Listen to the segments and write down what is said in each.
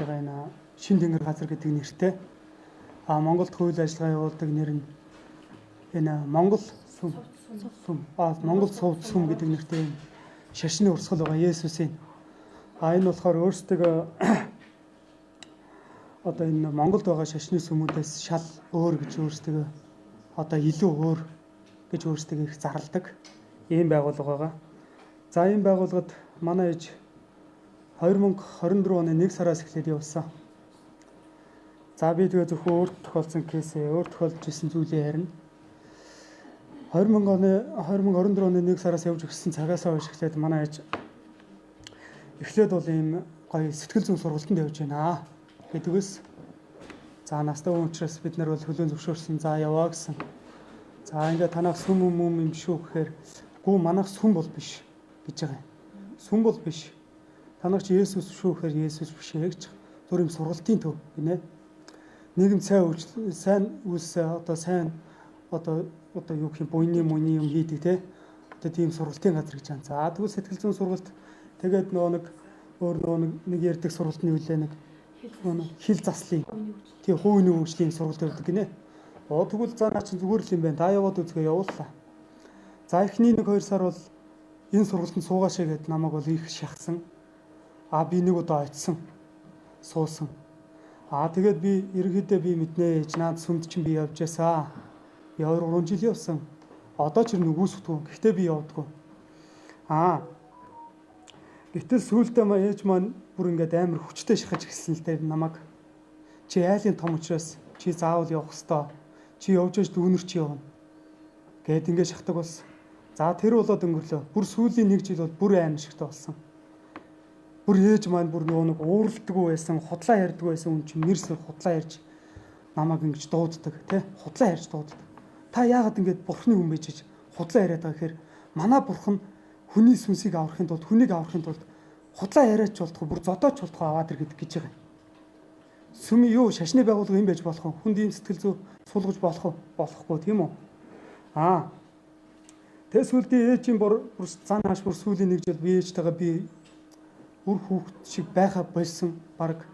байгаа энэ Шин тэнгэр газар гэдэг нэртэй Монголд хууль ажиллагаа явуулдаг нэр нь энэ Монгол сүм Монгол сувд сүм гэдэг нэртэй шашны урсгал байгаа Есүсийн. Энэ болохоор өөрсдөө одоо энэ Монголд байгаа шашны сүмүүдээс шал өөр гэж өөрсдөө одоо илүү өөр гэж өөрсдөө их зарладаг ийм байгууллага байгаа. За энэ байгууллагад манай ээж 2024 оны 1 сараас эхлээд явсан. За би тэгээ зөвхөн өөрт тохиолдсон кейсээ, өөрт тохиолдож исэн зүйлээ ярина. 2024 оны 1 сараас явж өгсөн цагаас хойш эхлээд манай ээж эхлээд бол ийм гоё сэтгэл зүйн сургалтанд явж байна гэдгээс. За настай хүн учраас бид нар бол хөлөө зөвшөөрсөн. За яваа гэсэн. За ингээд танах сүм юм шүү гэхээр гүү манайх сүм бол биш гэж байгаа юм. Сүм бол биш. Танах чи Есүс шүү гэхээр Есүс биш гэж зөв юм сургалтын төв гинэ. Нийгэм сайн үйлсээ одоо сайн одоо юу гэх юм буйны юм хийдэг те. Одоо тийм сургалтын газар гэж байна. За тэгвэл сэтгэл зүйн сургалт тэгээд нэг ярьдаг сургалтын үлээ нэг хил заслын тийм хувийн хөгжлийн сургалт явуулдаг гинэ. Тэгвэл за наа чи зүгээр л юм байна. Та яваад үзгээ явууллаа. За эхний 1-2 сар бол энэ сургалтанд суугаашаа гэд намайг бол их шахсан. Би нэг удаа очсон. Суусан. Тэгээд би ерөнхийдөө би мэднэ. Наад сүмд чинь би явж ясаа. Би 2-3 жил явсан. Одоо ч нүгүйсдэггүй. Гэхдээ би явдаггүй. Гэтэл сүүлдээ ээж маань бүр ингээд амар хүчтэй шахаж гисэн л дээ намайг. Чи айлын том учраас чи заавал явах ёстой. Чи явж аж дүүнэр чи явна. Гэт ингээд шахдаг болсон. За тэр болоод өнгөрлөө. Бүр сүүлийн 1 жил бол бүр амар шигтэй болсон. Бүр ээж маань бүр нэг ууралдаггүй байсан, худлаа ярьдаг байсан хүн чинь нэрсээр худлаа ярьж намайг ингэж дууддаг тий. Худлаа ярьж дууддаг. Та яагаад ингэж бурхны хүн байж худлаа яриад байгаа гэхээр манай бурхан хүний сүнсийг аврахын тулд хүнийг аврахын тулд худлаа яриач болтгоо бүр зодооч болтгоо аваад ир гэдэг гэж байгаа юм. Сүм юу шашны байгууллага юм байж болох уу? Хүнд ийм сэтгэл зүй суулгаж болох уу? Болохгүй тийм үү? Тэгээс үлдээ ээжийн бүр зан хааш бүр сүүлийн 1 жил би ээжтэйгээ би үр хүүхэд шиг байха болсон баг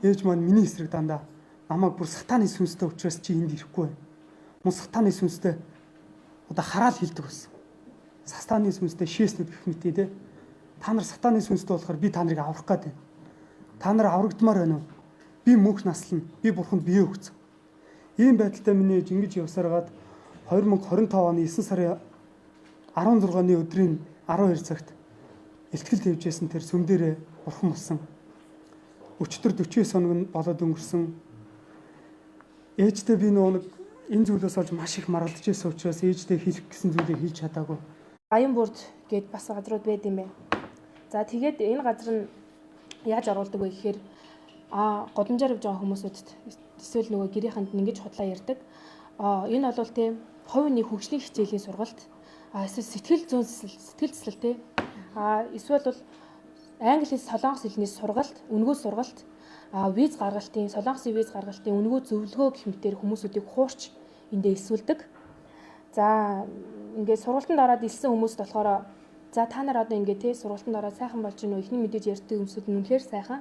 ээж маань миний эсрэг дандаа намайг бүр сатаны сүнстэй учраас чи энд ирэхгүй байна. Мөн сатаны сүнстэй одоо хараал хилдэг байсан. Сатаны сүнстэй шээснүүд гэх мэт тий. Та нар сатаны сүнстэй болохоор би та нарыг аврах гээд байна. Та нар аврагдмаар байна уу? Би мөнх наслна. Би бурханд бие өгсөн. Ийм байдалтай миний ээж ингэж явсараад 2025 оны 9 сарын 16-ны өдрийн 12 цагт илтгэл тавьжсэн тэр сүм дээрээ бурхан болсон. Өчтөр 49 хоног болоод өнгөрсөн. Ээжтэй би нэг энэ зүйлээс олж маш их маргалдаж байсан учраас ээжтэй хэлэх гэсэн зүйлийг хийж чадаагүй. Аян бүрд гээд бас газрууд байд юм бэ. За тэгээд энэ газар нь яаж оруулдаг вэ гэхээр годамжаар явж байгаа хүмүүсүүдэд эсвэл нөгөө гэрийнхэнд ингэж худлаа ярьдаг. Энэ бол тийм хувийн хөгжлийн хичээлийн сургалт. Эсвэл сэтгэл зүйн тий. Эсвэл бол англи хэл солонгос хэлний сургалт, үнгөө сургалт, виз гаргалтын, солонгосын виз гаргалтын үнгөө зөвлөгөө гэх мэтээр хүмүүсүүдийг хуурч эндээ элсүүлдэг. За ингээд сургалтанд ороод илсэн хүмүүст болохоор за та нар одоо ингээд тий сургалтанд ороод сайхан болж гинөө ихний мэдээж ярьдаг хүмүүсүүд нь үнэхээр сайхан.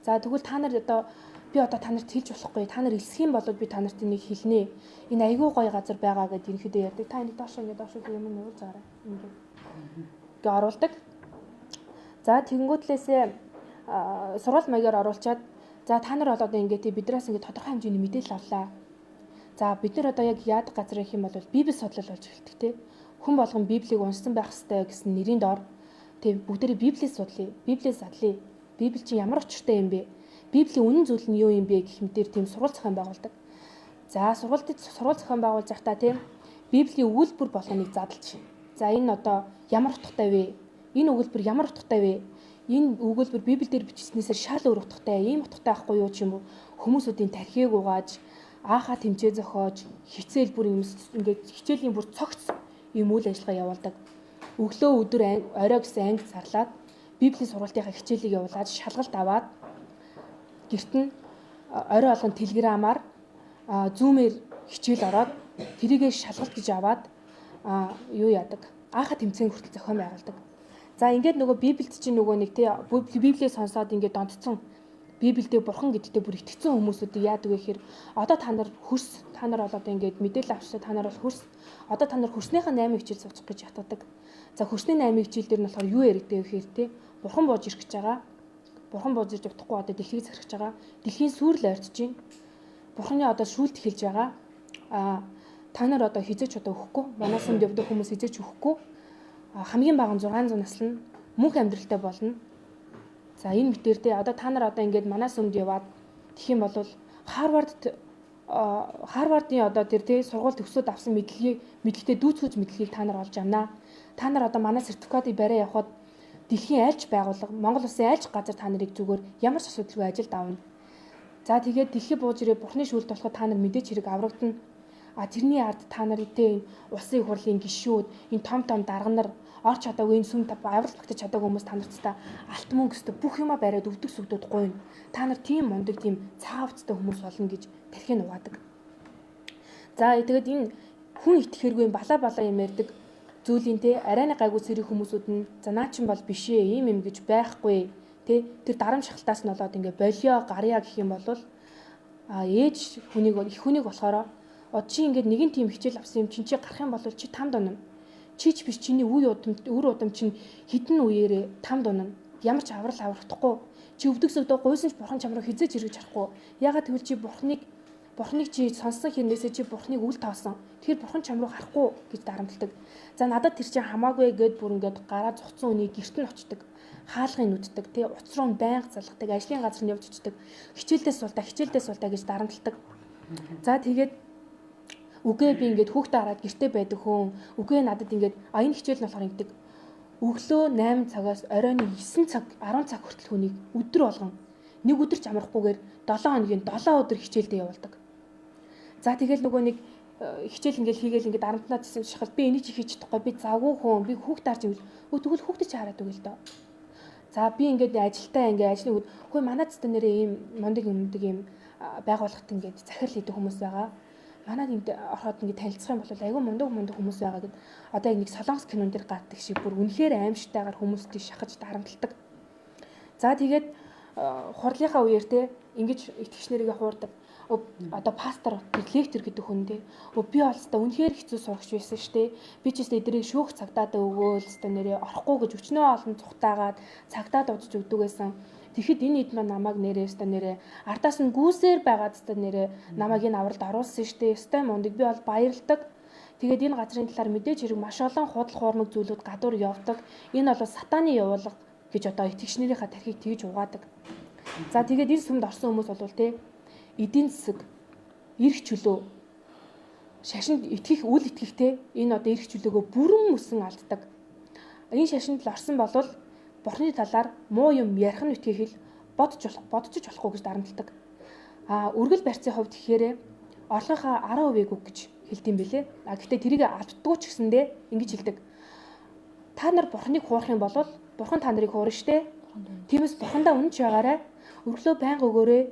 За тэгвэл та нар одоо би одоо та нарт хэлж болохгүй. Та нар элсэх юм бол би та нарт энийг хэлнэ. Энэ айгүй гоё газар байгаа гэдээ ерөнхийдөө ярьдаг. Та энийг доош юм нуур заарай. Ингээд гээ оруулдаг. За тэгэнгүүтлээсээ сургалт маягаар оруулчаад за та нар одоо ингээд биднээс ингээд тодорхой хэмжээний мэдээлэл авлаа. За бид нар одоо яг яадаг газар их юм бол Библи судлал болж эхэлдэг тий. Хүн болгон Библийг уншсан байх ёстой гэсэн нэрийн доор тий бүгдээрээ Библийг судлаа. Библийг задлаа. Библи чинь ямар учиртай юм бэ? Библийн үнэн зүйл нь юу юм бэ гэх мэтээр тийм сургалт зохион байгуулдаг. За сургалт зохион байгуулж байхдаа тий Библийн өгүүлбэр болгоныг задлж. За энэ одоо ямар утгатай вэ? Энэ өгүүлбэр ямар утгатай вэ? Энэ өгүүлбэр Библиэлд бичснээсээ шал өөр утгатай. Ийм утгатай ахгүй юу ч юм уу? Хүмүүсүүдийн тархийг угааж, аахаа тэмцээ зохиож, хичээл бүр юм ингээд хичээлийн бүр цогц юм үйл ажиллагаа явуулдаг. Өглөө өдөр орой гэсэн анги зарлаад Библийн сургалтынхаа хичээлийг явуулаад шалгалт аваад гэрт нь орой болгон телеграмаар зүүмээр хичээл ороод тэрийгээ шалгалт гэж аваад юу яадаг? Аахаа тэмцээн хүртэл зохион байгуулдаг. За ингээд нөгөө Библиэд чинь нөгөө нэг тий Библийг сонсоод ингээд донтцсон Библиэд бурхан гэдэгтээ бүр итгэсэн хүмүүсүүдийг яадаг вэ гэхээр одоо та нар болоод ингээд мэдээлэл авчихсан та нар бол хөрс. Одоо та нар хөрснийхээ 8 хичээл суучих гэж ятгадаг. За хөрсний 8 хичээл дээр нь болохоор юу яригдээ вэ гэхээр те бурхан бууж ирэх гэж байгаа. Бурхан бууж ирж явахгүй одоо дэлхийг зархиж байгаа. Дэлхийн сүрэл ойртож байна. Бурханы одоо шүүлт эхэлж байгаа. Та нар одоо хизээч одоо өхгүй. Манай сүмд явдаг хүмүүс хизээч өхгүй. Хамгийн бага нь 600 насны мөнх амьдралтай болно. За энэ мэтэр те одоо та нар одоо ингээд манай сүмд яваад тэгэх юм бол Харвардын одоо тэр те сургууль төгсөөд авсан мэдлэгтэй дүүцгэж мэдлэгийг та нар олж авнаа. Та нар одоо манай сертификатыг бариа явахад дэлхийн айлч байгууллага, Монгол улсын айлч газар та нарыг зүгээр ямар ч асуудалгүй ажилд авна. За тэгээд дэлхий бууж ирээ бурхны шүүлт болоход та нар мэдээч хэрэг аврагдана. Тэрний ард та нар тэ улсын их хурлын гишүүд, энэ том дарга нар орч чадаагүй энэ сүм аврал багтаж чадаагүй хүмүүс та нарт алт мөнгөстэй бүх юма бариад өвдөг сүгдүүд гойно. Та нар тийм мундаг тийм цаавцтай хүмүүс болно гэж тархин угаадаг. За тэгээд энэ хүн итгэхэргүй балаа юм ярьдаг зүйлийн те арайны гайгүй цэрэг хүмүүсүүд нь за наа чин бол биш ээ ийм юм гэж байхгүй те тэр дарамт шахалтаас нь болоод ингээ болио гарья гэх юм бол ээж их хүнийг болохоор чи ингээд нэгэн тийм хичээл авсан юм чи гарах юм бол чи тамд унана. Чич биш чиний үр удам чинь хідэн үеэрээ тамд унана. Ямар ч аврал аврахдахгүй. Чи өвдөг сүгдөө гуйсан ч бурхан чамруу хизээж иргэж харахгүй. Ягаад гэвэл чи бурхныг чи сонссон хэрнээсээ чи бурхныг үл тоосон. Тэгэхээр бурхан чамруу харахгүй гэж дарамтлагдаг. За надад тэр чинь хамаагүй гэд бүр ингээд гараа зогцсон үнийг гэрт нь очдог. Хаалгын нүддэг тий уц руу байнга залгадаг. Ажлын газар нь явж очдог. Хичээлдээ суултаа гэж дарамтлагдаг. За тэгээд үгүй би ингээд хүүхдээ хараад гэртээ байдаг хүн. Үгүй надад ингээд энэ хичээл нь болохоор ингэдэг. Өглөө 8 цагаас оройн 9 цаг 10 цаг хүртэл хүнийг өдөр болгон нэг өдөр ч амрахгүйгээр 7 хоногийн 7 өдөр хичээлдээ явуулдаг. За тэгэл нөгөө нэг хичээл ингээл хийгээл ингээд дарамтнаад гэсэн шахал би энийг чи хийж чадахгүй би завгүй хүн би хүүхдээ харж ивэл тэгвэл хүүхдээ чи хараад өгөл дөө. За би ингээд ажлын үед хөөе манай цэстэ нэрээ ийм мундаг юм байгууллагт ингээд захирал хийдэг хүмүүс байгаа. Манайд энд ороход ингээд танилцах юм бол айгүй мундаг хүмүүс байгаа гэд одоо яг нэг солонгос кинон дэр гардаг шиг бүр үнэхээр аимшигтайгаар хүмүүсийг шахаж дарамтлагдаг. За тэгээд хурлынхаа үеэр те ингэж итгэгч нарыг хуурдаг. Одоо пастор лектор гэдэг хүн те. Би олстой үнэхээр хэцүү сурагч байсан штэ. Би ч гэсэн эдрийг шүүх цагтаа өгөөл өстой нэрээ орохгүй гэж өчнөө олон цухтаагаад цагтаа дуудаж өгдөг байсан. Тэгэхэд энэ хэд маань намайг нэрээ өстой нэрээ ардаас нь гүйсээр байгаад өстой нэрээ намайг энэ авралд оруулсан штэ. Өстой мундаг би бол баярлдаг. Тэгээд энэ газрын талаар мэдээж хэрэг маш олон худал хуурмаг зүйлүүд гадуур явдаг. Энэ бол сатааны явуулга гэж одоо итгэгч нарынхаа тархийг тэгж угаадаг. За тэгээд энэ сүмд орсон хүмүүс бол те эдийн засаг, эрх чөлөө, шашинд итгэх, үл итгэхтэй энэ одоо эрх чөлөөгөө бүрэн мөсөн алддаг. Энэ шашинд л орсон бол бурхны талаар муу юм ярих нь үтгэхэл бодчих болохгүй гэж дарамтлагдаг. Үргэл барьцын хувьд гэхээр орлогынхаа 10%-ийг өг гэж хэлдэм билээ. Гэхдээ тэрийг алддаггүй ч гэсэндээ ингэж хэлдэг. Та нар бурхныг хуурах юм бол бурхан та нарыг хуурна штэ. Тиймээс бурхандаа үнэнч байгаарай. Өглөө байнга өгөөрэй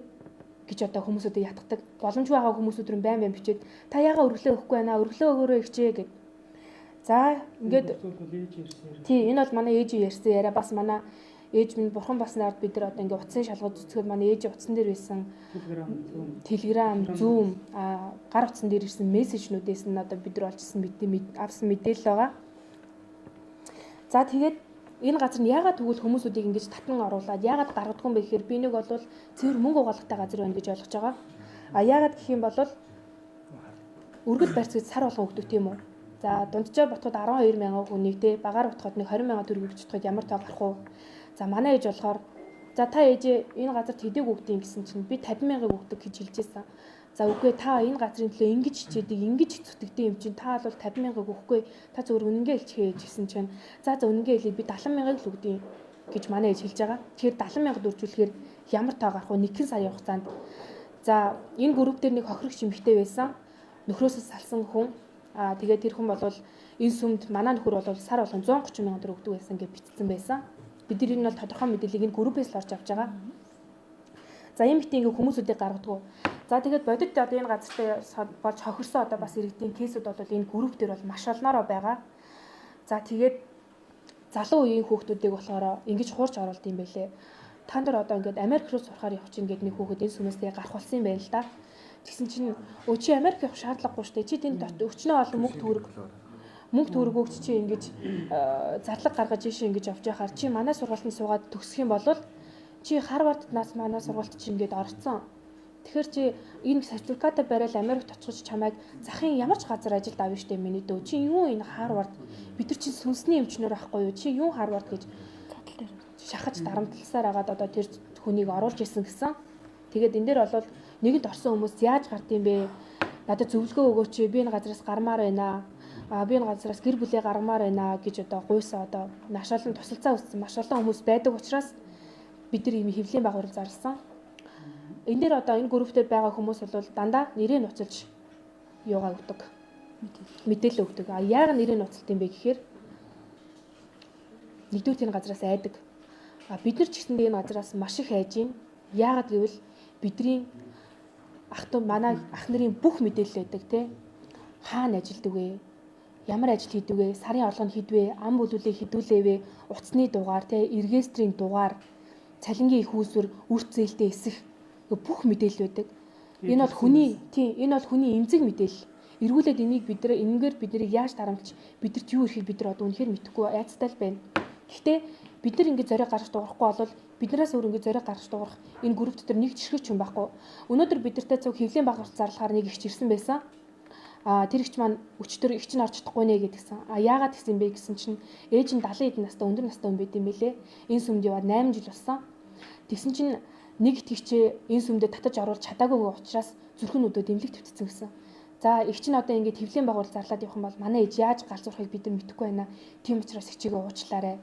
гэж одоо хүмүүсүүдэд ятгадаг. Боломжгүй байгаа хүмүүсүүд рүү байн бичээд та яага өргөлөө өгөхгүй байна. Өргөлөө өгөөрэй ихчээ гэд. За ингээд тий энэ бол манай ээж ярьсан яриа бас манай ээж минь бурхан баснаар бид нар одоо ингээд утсын шалгаж зүтгэхэд манай ээж утсан дээр байсан Telegram, Zoom гар утсан дээр ирсэн мессежнүүдээс нь одоо бид нар олжсэн авсан мэдээлэл байгаа. За тэгээд энэ газар нь яагаад тэгвэл хүмүүсүүдийг ингэж татан оруулаад яагаад гаргадгүй юм бэ гэхээр би нэг бол цэвэр мөнгө угаалгатай газар байна гэж ойлгож байгаа. Яагаад гэх юм бол өргөл барьц гэж сар болгон өгдөг тийм үү? За дунджаар ботход 12 мянган хүнийг те багаар ботход нэг 20 мянган төгрөг өгч чадхад ямар тоо гарах уу? За манай ээж болохоор за та ээжээ энэ газарт хэдэг өгдөг гэсэн чинь би 50 мянгаыг өгдөг гэж хэлж ирсэн. За үгүй та энэ газрын төлөө ингэж хичээдэг, ингэж зүтгэдэг юм чинь та бол 50 мянгаыг өгөхгүй. Та зөвөр үнэнгээ хэлчихээ гэсэн чинь за үнэнгээ хэлээ би 70 мянгаыг л өгдөг гэж манай ээж хэлж байгаа. Тэгэхээр 70 мянга дөржүүлэхээр ямар тоо гарах вэ? Нэгэн сарын хугацаанд. За энэ групп дээр нэг хохирогч эмэгтэй байсан. Нөхрөөсөө салсан хүн. Тэгээд тэр хүн бол энэ сүмд манай нөхөр бол сар болгон 130 мянган төгрөг өгдөг байсан гэж бичсэн байсан. Бид нар энэ бол тодорхой мэдээллийг энэ группээс л орж авч байгаа. За ийм бит ингээ хүмүүсүүдийг гаргадаг. За тэгээд бодит одоо энэ газартай болж хохирсон одоо бас иргэдийн кейсүүд бол энэ групп дээр бол маш олноороо байгаа. За тэгээд залуу үеийн хүүхдүүдийг болохоор ингэж хуурч оруулд юм байлээ. та нар одоо ингээд Америк руу сурахаар явах чинь ингээд нэг хүүхэд энэ сүмээс тэгээ гарах болсон юм байна л да. Тэгсэн чинь өө чи Америк явах шаардлагагүй шүү дээ. Чи тэнд өчнөө олон мөнгө төгрөг өгч чи ингэж зарлаг гаргаж ийшээ ингэж явж байхаар чи манай сургуультанд суугаад төгсөх юм бол чи Харвардд нас манай сургуульд чи ингэж орцсон. Тэгэхээр чи энэ сертификатаа бариад Америкт очихж чамайг захын ямар ч газар ажилд авна штэ миний дөө. Чи юу энэ Харвард бид нар чи сүнсний эмчнэр байхгүй юу? Чи юу Харвард гэж шахаж дарамтласаар агаад одоо тэр хүнийг оруулж исэн гэсэн. Тэгээд энэ дээр бол нэгэнд орсон хүмүүс яаж гардыг бэ? Надад зөвлөгөө өгөөч. Би энэ газараас гармаар байна. Би энэ газараас гэр бүлээ гаргамаар байна гэж одоо гуйсаа одоо нашаалан тусалцаа үүссэн маш олон хүмүүс байдаг учраас бид нар ийм хэвлэлийн байгууллага зарласан. Энэ дээр одоо энэ групп дээр байгаа хүмүүс бол дандаа нэрээ нуцалж юугаа өгдөг. Мэдээлэл өгдөг. Яагаад нэрээ нуцалт юм бэ гэхээр нэгдүгээр энэ газараас айдаг. Бид нар ч гэсэндээ энэ газараас маш их айж байна. Яагаад гэвэл бидний манай ах нарын бүх мэдээлэл байдаг тий. Хаана ажилдаг вэ? Ямар ажил хийдэг вэ? Сарын орлого нь хэдвэ? Ам бүлүүлээ хэдүүлээ вэ? Утасны дугаар тий, регистрийн дугаар, цалингийн их үүсвэр, үрт зээлтэй эсэх бүх мэдээлэл байдаг. Энэ бол хүний эмзэг мэдээлэл. Эргүүлээд энийг энэгээр бид нарыг яаж тарамжиж бидэрт юу ирэхийг бид нар одоо үнэхээр мэдэхгүй айцтай л байна. Гэхдээ бид нар ингэ зориг гаргаж дуурахгүй бол биднээс өөр ингэ зориг гаргаж дуурах энэ групп дотор нэг жишгэрч юм байхгүй. Өнөөдөр бидэртэй цуг хэвлэлийн байгууллага зарлахаар нэг ихч ирсэн байсан. Тэр ихч маань өчтөр ихч нь орж чадахгүй нэ гэдгсэн. Яагаад гэсэн бэ гэсэн чинь ээж нь 70 эдэн настай өндөр настай хүн байт юм бэлээ. Энэ сүмд яваад 8 жил болсон. Тэгсэн чинь нэг итгэгчээ энэ сүмдээ татаж оруулж чадаагүй учраас зүрхнүүдөө дэмлэг твтцсэн гэсэн. За их чинь одоо ингэж хэвлэлийн байгууллага зарлаад явах юм бол манай ээж яаж гал зурхыг бид нар мэдэхгүй байна. Тийм учраас хичээгээ уучлаарай.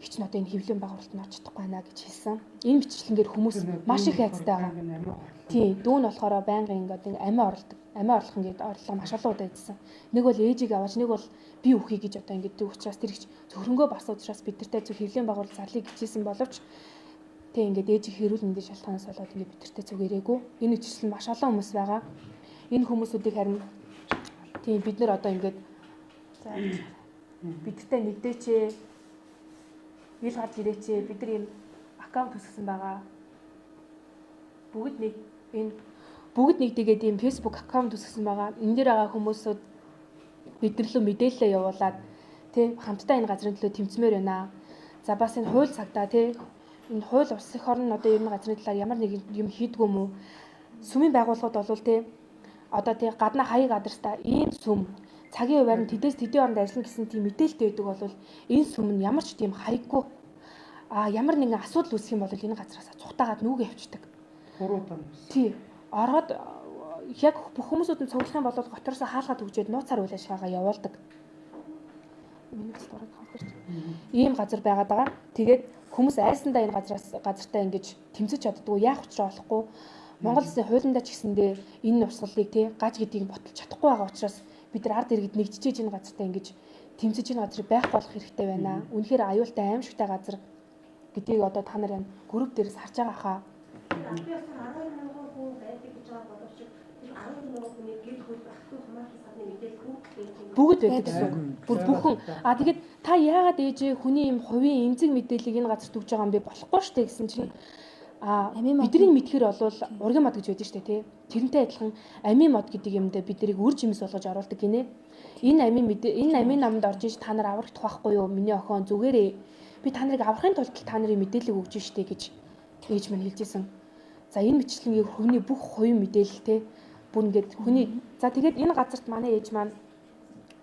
Их чинь одоо энэ хэвлэлийн байгууллагад нь орж чадахгүй байна гэж хэлсэн. Энэ бичлэнгээр хүмүүс маш их айцтай байгаа. Тийм, дүү нь болохоор байнгын ингээд амиа орлдог. Амиа орлох ингээд орлого маш олон удаа хийсэн. Нэг бол ээжийг аваач, нэг бол би өхий гэж одоо ингээд дүү учраас тэр их зөвхөнгөө бас учраас бид нартай зөв хэвлэлийн байгууллага зарлыг хичээсэн боловч тэг ингээд ээжийг хэрүүл мэндийн шалтгаанаас болоод ингээд бид нартай зөв ирээгүй. Энэ үчирсэн маш олон хүмүүс байгаа. Энэ хүмүүсүүдийг харин тийм бид нар одоо ингээд за бидтэй нэгдээч ил гарч ирээч бид нар юм аккаунт үүсгэсэн байгаа. Бүгд нэг тэгээд ийм Facebook аккаунт үүсгэсэн байгаа. Энэ дээр байгаа хүмүүсүүд бидэрлөө мэдээлэлээ явуулаад тий хамтдаа энэ газрын төлөө тэмцмээр байна. За бас энэ хууль цагтаа тий энэ хууль улс их орн одоо энэ газрын талаар ямар нэг юм хийдгүү мүү? Сүмийн байгууллагууд болвол тий одоо тий гадна хаяг адрестай ийм сүм цагийн хуваар нь тэдээс тэдийн оронд ажиллана гэсэн тийм мэдээлэлтэй байдаг бол энэ сүм нь ямар ч тийм хаяггүй ямар нэгэн асуудал үүсэх юм бол энэ газраас цухтаагаад нүгэ явчихдаг. Хуруудан. Тий. Ороод яг бүх хүмүүсүүд нь цуглах юм бол готороос хаалгаад өгчээд нууцаар үйл ажиллагаагаа явуулдаг. Миний дураг хавхарч. Ийм газар байгаад байгаа. Тэгээд хүмүүс айсандаа энэ газартаа ингэж тэмцэж чаддгүй яах учраа болохгүй. Монгол Улсын хуулиндаа ч гэсэндээ энэ урсгалыг тий гаж гэдгийг ботолж чадахгүй байгаа учраас бид нар ард иргэд нэгдчихэж энэ газартаа ингэж тэмцэж энэ газрыг байх болох хэрэгтэй байна. Үнэхээр аюултай аимшигтай газар гэдгийг одоо та нар энэ групп дээрээс харж байгаа хаа. Би бас 12 мянган хүн байдаг гэж байгаа боловч тэр 12 мянган хүний гэр бүл багтуу хамаарлын садны мэдээлэл бүгд байдаг гэсэн үг. Бүр бүхэн. Тэгээд та яагаад ээжээ хүний юм хувийн эмзэг мэдээллийг энэ газарт өгж байгаа юм бэ? Болохгүй шүү дээ гэсэн чинь бидний мэдхээр бол ургийн мод гэж байдаг шүү дээ тий. Тэрнтэй адилхан амийн мод гэдэг юмдаа бид нарыг үр жимс болгож оруулдаг гинэ. Энэ амийн намд орж иж та нар аврагдах байхгүй юу? Миний охин зүгээрээ би та нарыг аврахын тулд та нарын мэдээлэл өгж штэ гэж ээж минь хэлжсэн. За энэ мэтлэгийн хүний бүх хувийн мэдээлэл те бүр ингээд хүний за тэгээд энэ газарт манай ээж маань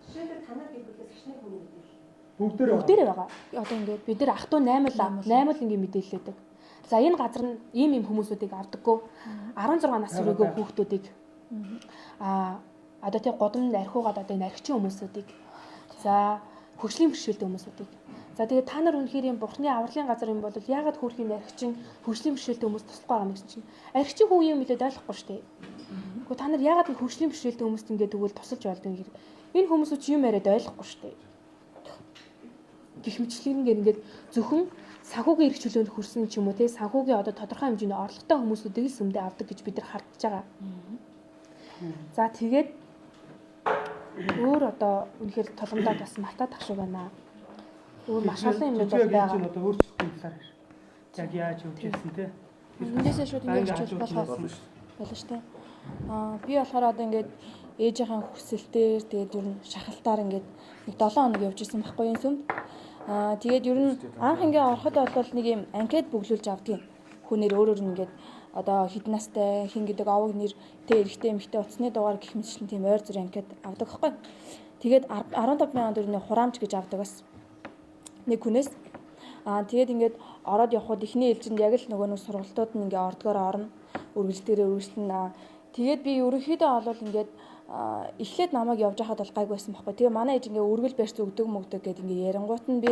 жишээлбэл танаа гэр бүлээс хичнээн хүний мэдээлэл бүгдээрээ байгаа. Одоо ингээд бид нар ах トゥ 8 л ингээд мэдээлэл өгдөг. За энэ газар нь ийм хүмүүсүүдийг авдаггүй 16 нас хүрээгүй хүүхдүүдийг одоо тэг годамд архиугаад одоо энэ архичин хүмүүсүүдийг за хөгжлийн бэрхшээлтэй хүмүүсүүдийг за тэгээд та нар үнэхээр юм бурхны авралын газар юм бол яагаад хөөрхийн архичин хөгжлийн бэрхшээлтэй хүмүүс туслахгүй байгаа юм гэсэн чинь архичин хүү юм билээд ойлгохгүй шүү дээ. Гэхдээ та нар яагаад энэ хөгжлийн бэрхшээлтэй хүмүүст ингээд тэгвэл тусалж болдог юм хэрэг энэ хүмүүсүүд юм яриад ойлгохгүй шүү дээ. Гэх мэтлэн ингээд зөвхөн санхүүгийн эрх чөлөөнд хүрсэн ч юм уу те санхүүгийн одоо тодорхой хэмжээний орлоготой хүмүүсүүдийг л сүмдээ авдаг гэж бид нар хардж байгаа. За тэгээд өөр одоо үнэхээр толгомдоо бас матад ах шиг байна. Өөр маш олон юмнууд байгаа. Одоо өөрсдөө талаар. яг яаж явж ирсэн те. Эндээсээ шууд ингэж явж болох болно шүү дээ. Би болохоор одоо ингээд ээжийнхээ хүсэлтээр тэгээд ер нь шахалтаар ингээд нэг 7 хоног явж исэн байхгүй энэ сүмд. Тэгээд ер нь анх ингээд ороход бол нэг юм анкет бүглүүлж авдгийн. Хүнээр өөрөөр нь ингээд одоо хэд настай хин гэдэг овог нэр тэ эрэгтэй эмэгтэй утасны дугаар гэх мэтчлэн тийм ойр зүр анкет авдаг байхгүй. Тэгээд 15,000 төгрөгийн хураамж гэж авдаг бас нэг хүнээс. Тэгээд ингээд ороод явхад эхний ээлжинд яг л нөгөө нэг сургалтууд нь ингээд ордгоор орно. Үргэлж дээрээ үргэлжлэн. Тэгээд би ерөнхийдөө бол ингээд эхлээд намайг явж байхад бол гайг байсан байхгүй. Тэгээ манай ээж ингээ өргөл барьц өгдөг гэдэг ингээ ярангуут нь би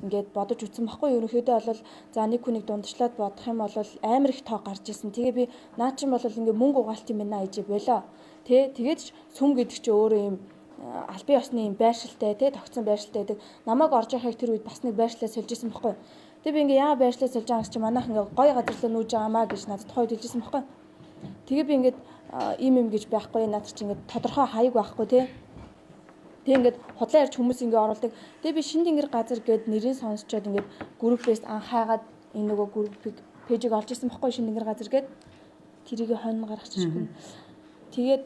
ингээд бодож үтсэн байхгүй. Ерөнхийдөө бол за нэг хүнийг дундчлаад бодох юм бол амар их тоо гарч ирсэн. Тэгээ би наа чин бол ингээ мөнгө угаалт юм байна ээж болоо. Тэгээд сүм гэдэг чи өөрөө юм албан ёсны юм байршилтай тогтсон байршилтай гэдэг. Намайг орж байхыг тэр үед бас нэг байршлаа сольж исэн байхгүй. Тэгээ би ингээ яа байршлаа сольж байгаа гэж чи манайх ингээ гой газарлаа нүүж байгаамаа гэж надад тухайд хэлжсэн байхгүй. Тэгээ би ингээд юм гэж байхгүй надад чи ингээд тодорхой хаяг байхгүй тий. Тэг ингээд худлаа ярьж хүмүүс ингээд оруулдаг. Тэгээ би шинэ тэнгэр газар гээд нэрийг сонсчоод ингээд группээс анхаагаад энэ нөгөө группийг пэйжийг олж ирсэн байхгүй шинэ тэнгэр газар гээд тэрийг хонь гаргачих хүн. Тэгээд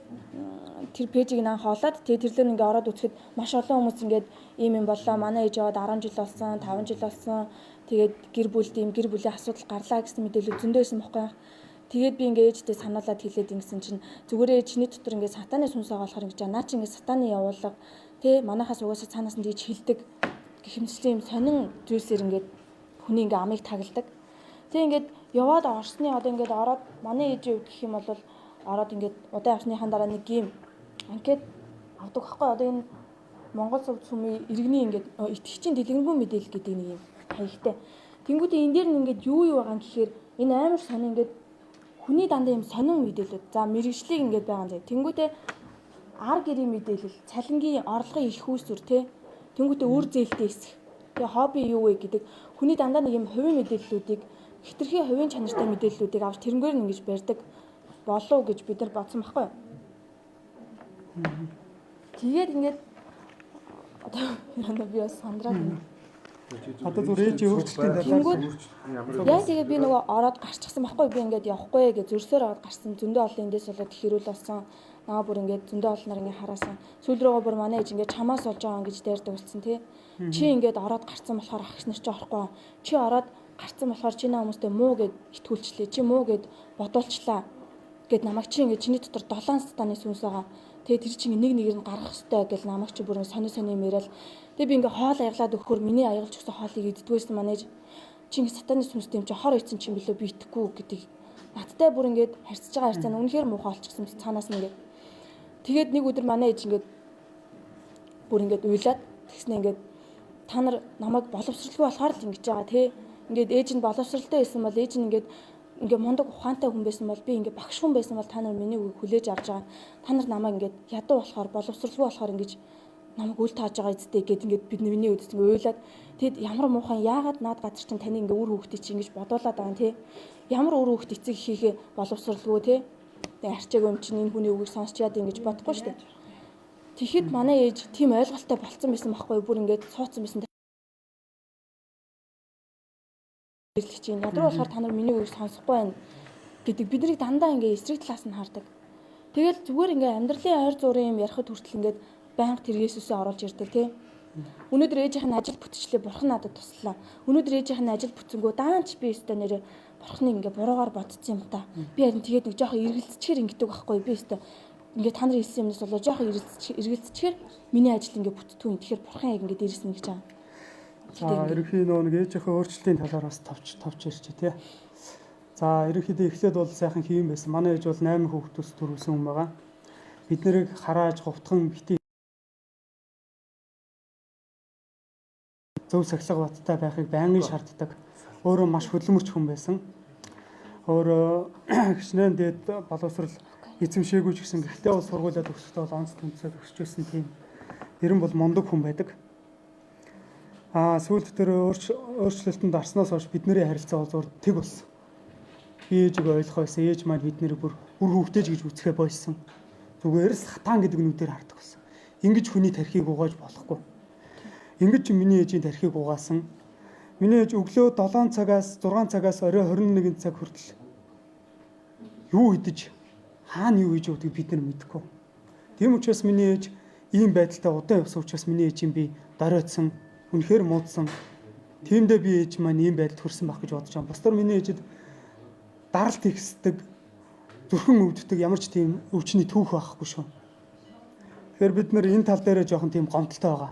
тэр пэйжийг анх олоод тэгээ тэрлээр ингээд ороод үзэхэд маш олон хүмүүс ингээд ийм юм боллоо. Манай ээж яваад 10 жил болсон, 5 жил болсон. Тэгээд гэр бүлийн асуудал гарлаа гэсэн мэдээлэл зөндөө байсан байхгүй. Тэгээд би ингээ ээжтэй сануулад хэлээд ингэсэн чинь зүгээрээ чиний дотор ингээ сатаны сүнс байгаа болохоор ингэж наа чи ингээ сатаны явуулга тий манайхаас угаасаа цаанаас нь тэгж хилдэг гэх юмслийн юм сонин зүйлсээр ингээ хүний ингээ амыг тагладаг. Тэг ингээд яваад орсны одоо ингээд ороод манай ээжийн хувьд гэх юм бол ороод ингээд удаан авсныхан дараа нэг юм анкет авдаг байхгүй одоо энэ Монгол Зөв Сүмийн иргэний ингээд итгэгчийн дэлгэрэнгүй мэдээлэл гэдэг нэг юм хаягтай. Тэнгүүдээ энэ дээр нь ингээд юу байгаа юм гэхээр энэ амар сонин ингээд хүний дандаа юм сонин мэдээлэлүүд. За мэрэгжлийг ингээд байгаа юм. Тэнгүүдээ ар гэрийн мэдээлэл, цалингийн орлогын их үүсвэр тий. Тэнгүүдээ үр зээлтэй эсэх. Тэгээ хобби юу вэ гэдэг хүний дандаа нэг юм хувийн мэдээллүүдийг хитрхи хувийн чанартай мэдээллүүдийг авч тэрнгээр нь ингэж барьдаг болов гэж бид нар бодсон байхгүй юу? Тэгээд ингээд одоо би бас сандраад байна. Одоо зүгээр ээжийн өөрчлөлтийн талаар яа тэгээ би нөгөө ороод гарчихсан байхгүй би ингээд явахгүй гэж зөрсөөр ороод гарсан зөндөө олон эндээс болоод ихэрүүл болсон наа бүр ингээд зөндөө олноор ингээд хараасан сүүл рүүгээ бүр манай ээж ингээд чамаас олж байгаа гэж дайрдаг болсон тий чи ингээд ороод гарсан болохоор ах нар чи орохгүй чи ороод гарсан болохоор чи наа хүмүүстэй муу гэд итгүүлчлээ чи муу гэд бодуулчлаа гэд намайг чи ингээд чиний дотор 7 сатаны сүнс байгаа тэгээ тэр чинь нэг нэгээр нь гаргах ёстой гэж намайг чи бүр сони юм яриад тэгээ би ингээ хоол аяглаад өгөхөр миний аягалж өгсөн хоолыг иддгүйсэн манайж чи ингээ сатаны сүнстэй юм чи хор ийцэн чи билүү би итгэхгүй гэдэг надтай бүр ингээд харьцаж байгаа харьцаа нь үнэхээр муухай олчихсан цаанаас нь ингээд тэгээд нэг өдөр манай ээж ингээд бүр ингээд уйлаад тэгснэ ингээд та нар намайг боловсралгүй болохоор л ингэж байгаа тий ингээд ээж нь боловсралтай байсан бол ээж нь ингээ мундаг ухаантай хүн байсан бол би ингээ багш хүн байсан бол та нар миний үгийг хүлээж авч байгаа. Та нар намайг ингээ ядуу болохоор боловсралгүй болохоор ингэж намайг үл тааж байгаа эцтэй гэд ингээ бид миний үдэс ингээ уйлаад тэгэд ямар муухан яагаад наад газар чинь таны ингээ үр хөвгтий чи ингэж бодуулаад байгаа юм тий. Ямар үр хөвгт эцэг хийхээ боловсралгүй тий. Тэгээ арчааг юм чинь энэ хүний үгийг сонсч яад ингэж бодохгүй шүү дээ. Тэгэхэд манай ээж тийм ойлголттой болцсон байсан байхгүй бүр ингээ суудсан байсан. Чинь ядруу болохоор та нар миний үгийг сонсохгүй байна гэдэг биднийг дандаа ингээ эсрэг талаас нь хардаг. Тэгэл зүгээр ингээ амьдралын ойр зургийн юм ярихад хүртэл ингээ байнга тэр Есүсээ оруулж ирдэг тий. Өнөөдөр ээжийнх нь ажил бүтчлээ бурхан надад туслаа. Өнөөдөр ээжийнх нь ажил бүтсэнгөө даанч би өстө нэрээ бурханыг ингээ буруугаар бодсон юм та. Би харин тэгээд нэг жоохон эргэлзчихэр ингэдэг байхгүй би өстө ингээ та нар хэлсэн юмнаас болоо жоохон эргэлзчихэр миний ажил ингээ бүттгүй юм. Тэгэхээр бурхан яг ингээ дээрсэн гэж байгаа. За ерөнхий нэг ээжийнхээ өөрчлөлтийн талаар бас товч ярьчих тий. За ерөнхийдөө эхлээд бол сайхан хийм байсан. Манай ээж бол 8 хүүхдээс төрүүлсэн хүн байгаа. Бид нэрийг харааж хувтхан бити зөв сахилга баттай байхыг байнгын шаарддаг. Өөрөө маш хөдөлмөрч хүн байсан. Өөрөө гişнэн дээд боловсрал эзэмшээгүй ч гэсэн гэхдээ бол сургуулиуд төгсөхдөө бол онц тэнцээд өсч байсан тийм. Ерэн бол мундаг хүн байдаг. Сүүлд тэр өөрчлөлтөнд орсноос хойш бидний харилцаа бол зур тэг болсон. Би ээжийг ойлгох байсан. Ээж маань биднийг бүр хөвгтөөж гэж үзэхэ бойсон. Зүгээр л хатаан гэдэг нүдээр хардаг болсон. Ингэж хүний тархийг угааж болохгүй. Ингэж миний ээжийн тархийг угаасан. Миний ээж өглөө 7 цагаас 6 цагаас орой 21 цаг хүртэл юу идэж хаана юу хийж явуудгийг бид нар мэдэхгүй. Тийм учраас миний ээж ийм байдалтай удаан явсан учраас миний ээжийн би доройтсон, үнэхээр муудсан. Тиймдээ би ээж маань ийм байдалд хүрсэн байх гэж бодож байгаа. Бусдаар миний ээжэд даралт ихсдэг, зүрхэн өвддөг ямар ч тийм өвчний түүх байхгүй шүү. Тэгэхээр бид нар энэ тал дээр жоохон тийм гомдолтой байгаа.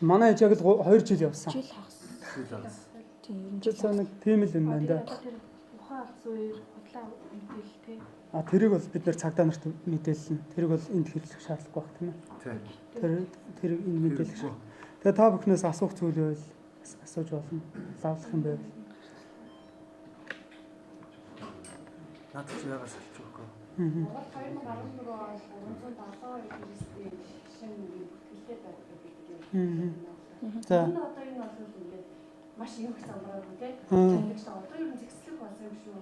Манай ээж яг л 2 жил явсан. Жил хагас. Тийм Жил санаг тийм л юм байна да. Ухаан алс үеэр худлаа мэдээлэл тий. А тэрийг бол бид нар цагдаа нарт мэдээлнэ. Тэрийг бол энд хэлэх шаардлагагүй байх тийм ээ. Тэр энэ мэдээлэх шээ. Тэгээ та бүхнээс асуух зүйл байвал асууж болно. Лавлах юм байвал. Надад ч яагаад салж өгөхгүй. Монгол 2014 он 372 христийн шинэ бүтгэлтэй байдаг гэдэг. За. Одоо энэ бол ингээд маш их замбараад үү тийм. Одоо ер нь зэгслэг болсон юм шүү.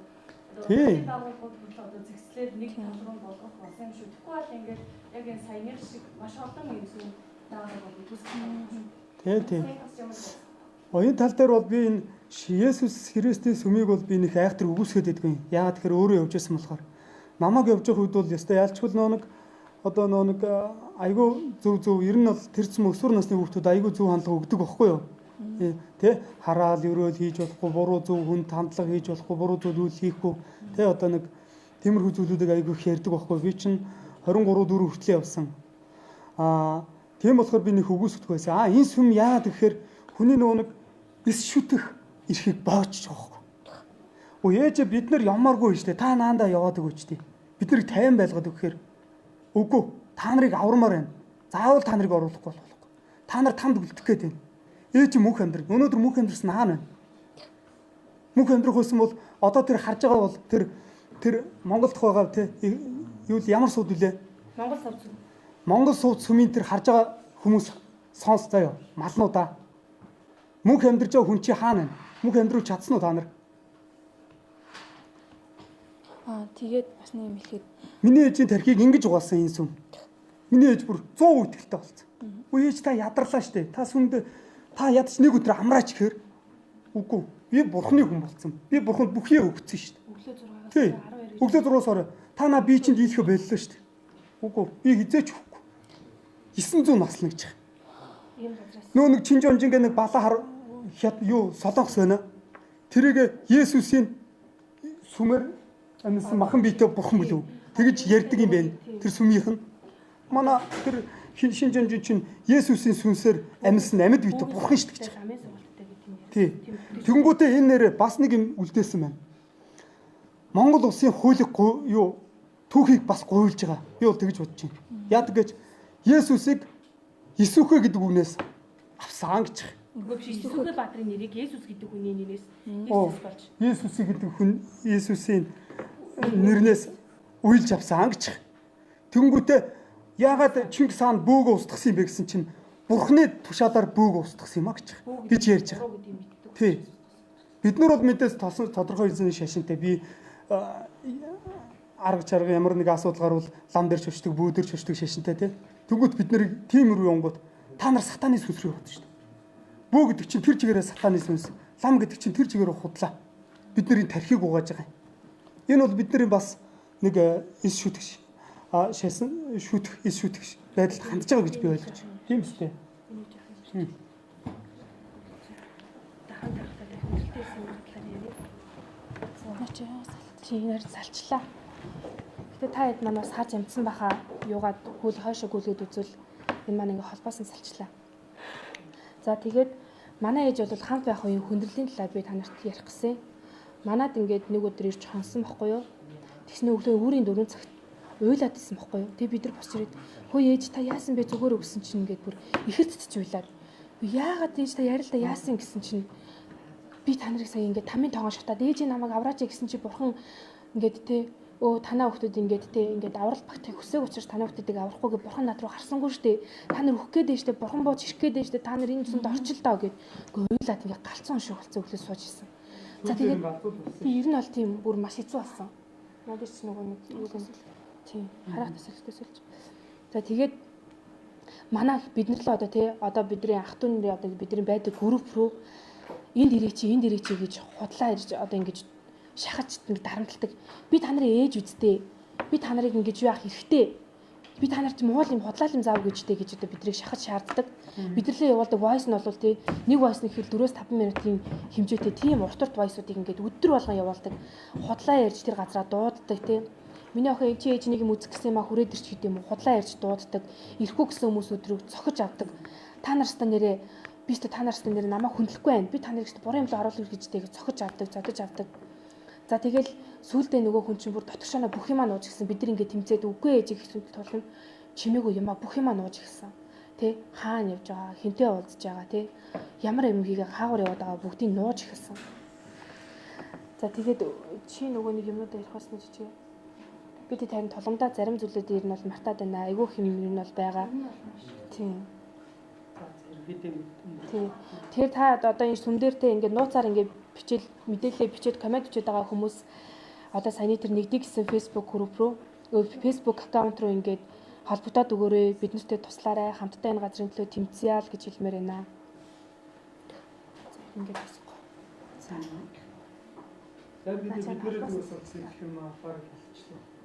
Тийм. Байгууллагууд хүртэл одоо зэгслээд нэг тал руу болгох болсон юм шүү. Тэгэхгүй бол ингээд яг энэ саяны шиг маш олон юм зүйл даагаар бол үүсгэж Тийм. Энэ тал дээр бол би энэ Есүс Христийн сүмийг бол би нэг айхтар өгөөсгöd байдгүй. Яагаад тэгэхээр өөрөө явж байсан болохоор намайг явж явах үед бол ёстой ялчгүй нэг одоо нэг айгүй зөв ер нь бол тэр зам өсвөр насны хүүхдүүд айгүй зөв хандлага өгдөг байхгүй юу? Тэ хараал өрөөл хийж болохгүй, буруу зөв хүнд хандлага хийж болохгүй, буруу зүйл хийхгүй. Тэ одоо нэг тиймэрхүү зүйлүүдийг айгүй их ярьдаг байхгүй. Би чинь 23 4 хүртэл явсан. Тийм болохоор би нэг өгөөсгдөг байсан. Энэ сүм яагаад гэхээр хүний нөгөө нэг бис шүтэх эрхийг боочж байгаа байхгүй. Ээж бид нар ямааргүй штэ. Та наандаа яваад өгөөч тий. Бид нарыг 50 байлгаад өгөхээр үгүй. Та нарыг аврамаар байна. Заавал та нарыг оруулахгүй болохгүй. Та нар тамд үлдэх гээд байна. Ээж мөнх амьдрал. Өнөөдөр мөнх амьдрсан хаана байна? Мөнх амьдрах байсан бол одоо тэр харж байгаа бол тэр Монголд байгаа тий. Юу л ямар сууд үлээ? Монгол сувц. Монгол сууд сүмийн тэр харж байгаа хүмүүс сонс заяа. Малнуудаа. Мөнх амьдрж байгаа хүн чи хаана байна? Мөнх амьдруу чадсан уу та нар? Тэгээд бас нэг юм хэлэхэд Миний ээжийн тархийг ингэж угаасан энэ сүм. Миний ээж бүр 100% итгэлтэй болсон. Ээж та ядарлаа штэ. Та сүмд та ядч нэг өдөр амраач гэхээр үгүй. Би бурхны хүн болсон. Би бурханд бүхий өгсөн штэ. өглөө 6-аас Өглөө 6-аас орой. Та наа би чинь дийлхэ боллоо штэ. Үгүй. Би хизээч өгөхгүй. 900 наслна гэж. ийм газраас Нөө нэг чинж онжингээ нэг балаа юу солонгос байна. Тэрийг Есүсийн сүмээр амьсан махан биетэй бурхан билүү. Тэгэж ярьдаг юм байна. Тэр сүмийнх нь манай тэр шинж онжин чинь Есүсийн сүнсээр амьсан амьд биетэй бурхан шүү дээ. амын сургалттай гэдэг юм. Тий. Тэгэнгүүтээ энэ нэрээ бас нэг юм үлдээсэн байна. Монгол улсын хуулийг юу түүхийг бас гуйлж байгаа. Би бол тэгэж бодож байна. Яадаг гэж Есүсийг Исүхэ гэдэг үгнээс авсан гэж. Үгүй биш Исүхэ баатрын нэрийг Есүс гэдэг хүний нэрээс Есүс болж. Есүсийг гэдэг хүн Есүсийн нэрнээс уйлж авсан гэж. Тэнгүүтээ яагаад Чингис хаан бөөг устгасан юм бэ гэсэн чинь Бурхны тушаалаар бөөг устгасан юм а гэж ярьж байгаа. Тий. Бид нар бол мэдээс тодорхой эзэн шашинтай би арга чарга ямар нэг асуудал гарвал лам дээр чөчдөг, бүү дээр чөчдөг шашинтай тий. Тэгвэл бид нарыг тийм рүү явангууд та нар сатаны сүнс рүү явдаг шүү дээ. Бүү гэдэг чинь тэр чигээрээ сатаны сүнс, лам гэдэг чинь тэр чигээрээ худлаа. Бид нарын тархийг угааж байгаа юм. Энэ бол бидний бас нэг эс шүтгэж шүтгэж байдалд хандж байгаа гэж би ойлгож байна. Тийм үстэй. Чинээр салчлаа. Гэтэ та хэд манаас хааж амтсан баха юугаад хөл хойшоо гүлгээд үзвэл энэ маань ингээ холбоосон салчлаа. За тэгээд манай ээж бол хамт байх үеийн хүндрэлийн талаар би танарт ярих гэсэн. Манад ингээд нэг өдөр ирж хонсон бохгүй юу? Тэгснэ өглөө өөрийн 4 цагт уйлаад исэн бохгүй юу? Тэгээ бид нар босч ирээд хөөе ээж та яасан бэ зүгээр өгсөн чинь ингээд бүр ихэрдэж уйлаад. Яагаад ээж та ярилда яасан гэсэн чинь би та нарыг сая ингээд тамийн тоогоо шатаад ээжийн намайг авраач гэсэн чи бурхан ингээд те танаа хүүхдүүд ингээд те ингээд аврал багтахыг хүсээг учраас танаа хүүхдүүдийг аврахгүйгээ бурхан над руу харсангүй штэ та нар өгөх гээд штэ бурхан бууж ирэх гээд штэ та нар энэ зүнд орчилдоо гэд уйлаад ингээд галцсан шиг болцсон өглөө сууж исэн. За тэгээд ер нь бол тийм бүр маш хэцүү болсон. Надад ч нөгөө нэг юу юм тийм харах төсөлтөөс үлж. За тэгээд Манай бид нар л одоо тий одоо бидний ах トゥ нарын одоо бидний байдаг групп руу энд ирээ чи гэж худлаа ирж одоо ингэж шахаж нэг дарамтлагдаг. Би та нарын ээж үсттэй. Би та нарыг ингэж юу ах хэрэгтэй. Би та нарт муул юм худлаа юм заав гэжтэй гэж одоо бидрийг шахаж шаарддаг. Бидэрлээ явуулдаг voice нь бол тий нэг voice нь гэхэл 4-5 минутын хэмжээтэй тийм урт voice-уудыг ингээд өдөр болгон явуулдаг. Худлаа ярьж тэр газараа дууддаг тий. Миний охин чи ээж нэг юм үзэх гэсэн юм а хүрээд ирч гэдэг юм уу? Худлаа ярьж дууддаг. Ирэхгүй гэсэн хүмүүс өдрөг цохиж авдаг. Та нарстаа нэрээ би ч та нарстаа нэрээ намайг хүндлэхгүй байна. Би та нарыг ч буруу юм л оруулах гэжтэй гэж цохиж авдаг, зодож авдаг. За тэгэл сүүлдээ нөгөө хүн чинь бүр дотгошооноо бүх юмаа нууж гисэн. Бид нар ингээд тэмцээд үгүй ээж гэсэн тул нь чимээгүй юмаа бүх юмаа нууж гисэн. Тэ хаана явж байгаа, хинтээ уулзж байгаа тэ ямар юм хийгээ хаагур яваад байгаа бүгдийг нууж гисэн. За тэгээд чи нөгөө нэг юмудаа ярих басна жижиг. Бид тань толомдоо зарим зүйлүүд ер нь бол мартаад байна. Айгүй хэм ер нь бол байгаа. Тийм. Тийм. Тэгэхээр та одоо энэ сүм дээртэй ингээд нууцаар ингээд бичээл мэдээлэл бичээд комент бичээд байгаа хүмүүс одоо саяны тэр нэгдэг гэсэн Facebook групп руу Facebook аккаунт руу ингээд холбогдоод өгөөрэй. Бид нартэй туслаарай. Хамтдаа энэ газрын төлөө тэмцэе л гэж хэлмээр байна. Ингээд босгоо. За бид бидний зүйлс өгсөн юм аа фар хэлчихлээ.